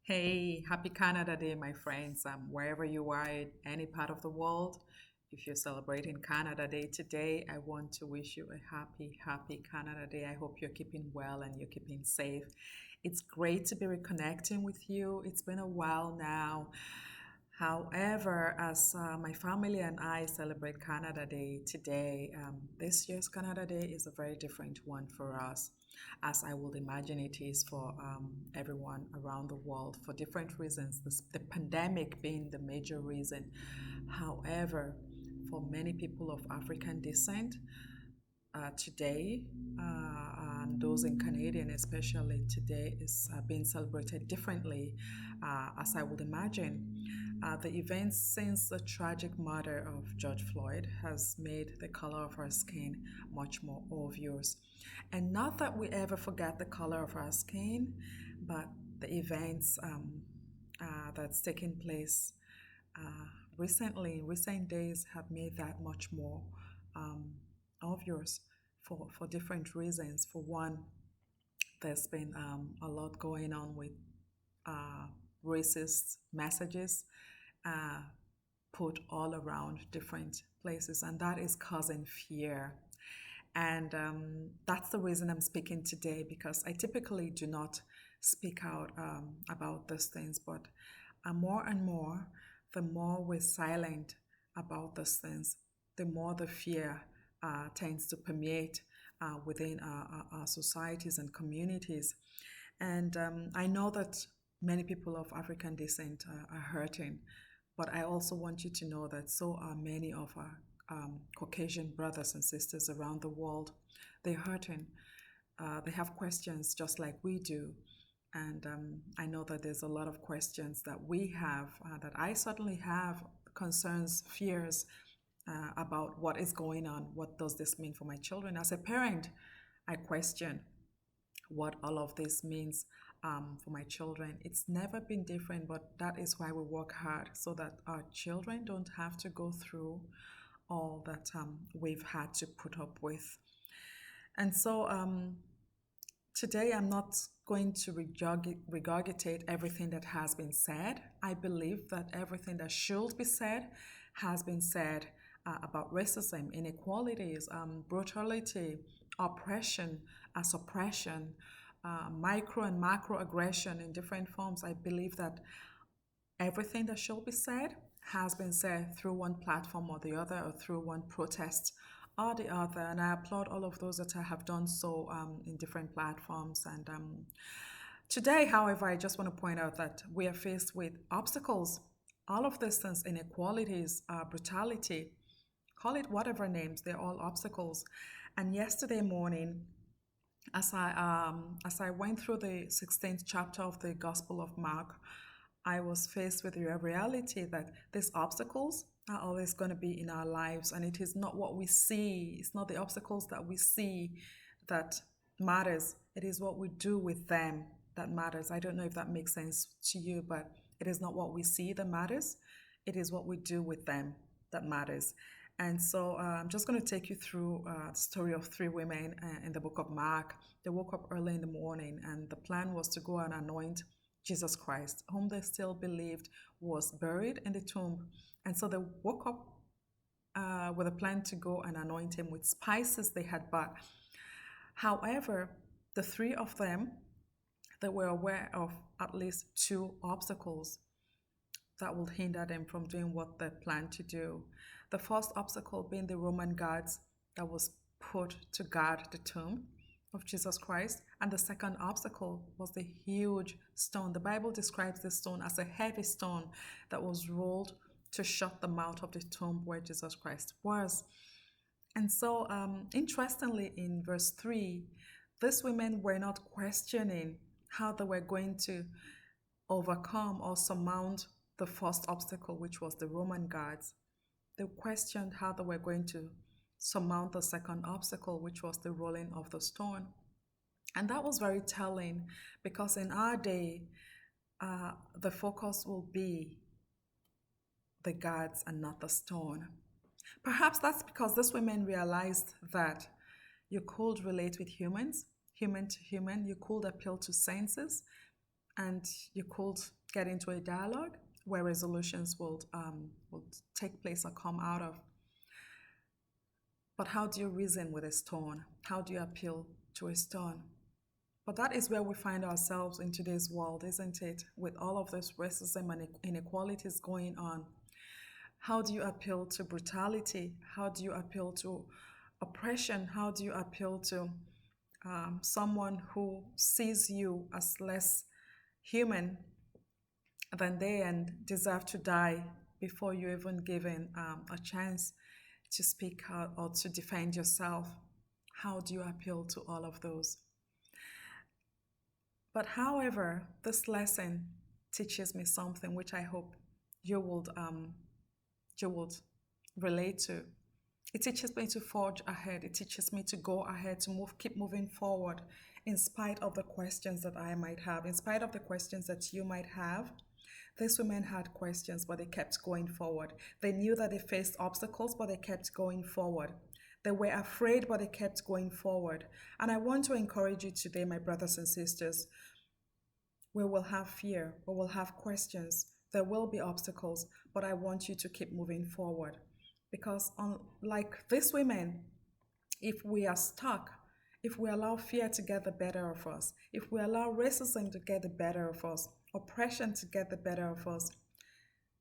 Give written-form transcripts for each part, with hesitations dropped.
Hey, happy Canada Day, my friends. Wherever you are in any part of the world, if you're celebrating Canada Day today, I want to wish you a happy Canada Day. I hope you're keeping well and you're keeping safe. It's great to be reconnecting with you. It's been a while now. However, as my family and I celebrate Canada Day today, this year's Canada Day is a very different one for us, as I would imagine it is for everyone around the world for different reasons, the pandemic being the major reason. However, for many people of African descent, today, and those in Canadian especially, today is being celebrated differently, as I would imagine. The events since the tragic murder of George Floyd has made the color of our skin much more obvious. And not that we ever forget the color of our skin, but the events that's taken place uh, recently, in recent days, have made that much more um, obvious for different reasons. For one, there's been a lot going on with uh, racist messages uh, put all around different places, and that is causing fear. And that's the reason I'm speaking today, because I typically do not speak out about these things, but more and more, the more we're silent about these things, the more the fear tends to permeate within our societies and communities. And I know that many people of African descent are hurting, but I also want you to know that so are many of our Caucasian brothers and sisters around the world. They're hurting. They have questions just like we do. And I know that there's a lot of questions that we have, that I certainly have, concerns, fears about what is going on. What does this mean for my children? As a parent, I question what all of this means for my children. It's never been different, but that is why we work hard so that our children don't have to go through all that we've had to put up with. And so today I'm not going to regurgitate everything that has been said. I believe that everything that should be said has been said about racism, inequalities, brutality, oppression, suppression, micro and macro aggression in different forms. I believe that everything that should be said has been said through one platform or the other, or through one protest or the other. And I applaud all of those that have done so in different platforms. And today, however, I just want to point out that we are faced with obstacles. All of these things, inequalities, brutality, call it whatever names, they're all obstacles. And yesterday morning, as I went through the 16th chapter of the Gospel of Mark, I was faced with the reality that these obstacles are always going to be in our lives, and it is not what we see. It's not the obstacles that we see that matters. It is what we do with them that matters. I don't know if that makes sense to you, but it is not what we see that matters. It is what we do with them that matters. And so I'm just going to take you through the story of three women in the book of Mark. They woke up early in the morning, and the plan was to go and anoint Jesus Christ, whom they still believed was buried in the tomb. And so they woke up with a plan to go and anoint him with spices they had bought. However, the three of them, they were aware of at least two obstacles that will hinder them from doing what they planned to do. The first obstacle being the Roman guards that was put to guard the tomb of Jesus Christ. And the second obstacle was the huge stone. The Bible describes the stone as a heavy stone that was rolled to shut the mouth of the tomb where Jesus Christ was. And so, interestingly, in verse 3, these women were not questioning how they were going to overcome or surmount the first obstacle, which was the Roman guards. They questioned how they were going to surmount the second obstacle, which was the rolling of the stone. And that was very telling, because in our day, the focus will be the guards and not the stone. Perhaps that's because these women realized that you could relate with humans, human to human, you could appeal to senses, and you could get into a dialogue where resolutions will take place or come out of. But how do you reason with a stone? How do you appeal to a stone? But that is where we find ourselves in today's world, isn't it? With all of this racism and inequalities going on. How do you appeal to brutality? How do you appeal to oppression? How do you appeal to someone who sees you as less human than they and deserve to die before you even given a chance to speak out or to defend yourself? How do you appeal to all of those? But however, this lesson teaches me something which I hope you would relate to. It teaches me to forge ahead. It teaches me to go ahead, to keep moving forward, in spite of the questions that I might have, in spite of the questions that you might have. These women had questions, but they kept going forward. They knew that they faced obstacles, but they kept going forward. They were afraid, but they kept going forward. And I want to encourage you today, my brothers and sisters. We will have fear, we will have questions, there will be obstacles, but I want you to keep moving forward. Because unlike these women, if we are stuck, if we allow fear to get the better of us, if we allow racism to get the better of us, oppression to get the better of us,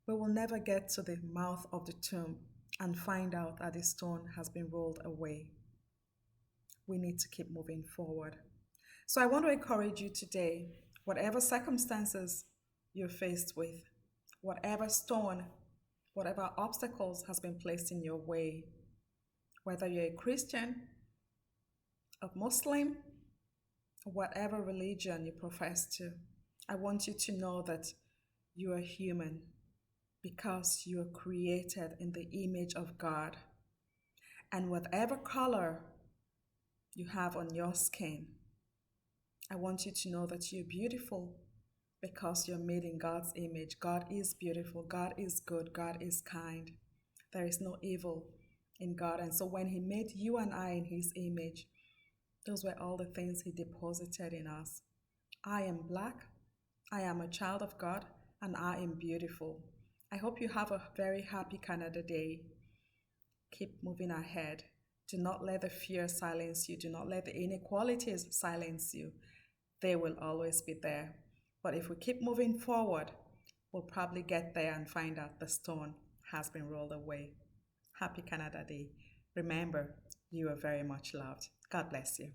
we will never get to the mouth of the tomb and find out that the stone has been rolled away. We need to keep moving forward. So I want to encourage you today, whatever circumstances you're faced with, whatever stone, whatever obstacles has been placed in your way, whether you're a Christian, a Muslim, whatever religion you profess to, I want you to know that you are human because you are created in the image of God. And whatever color you have on your skin, I want you to know that you're beautiful because you're made in God's image. God is beautiful. God is good. God is kind. There is no evil in God. And so when He made you and I in His image, those were all the things He deposited in us. I am black. I am a child of God, and I am beautiful. I hope you have a very happy Canada Day. Keep moving ahead. Do not let the fear silence you. Do not let the inequalities silence you. They will always be there. But if we keep moving forward, we'll probably get there and find out the stone has been rolled away. Happy Canada Day. Remember, you are very much loved. God bless you.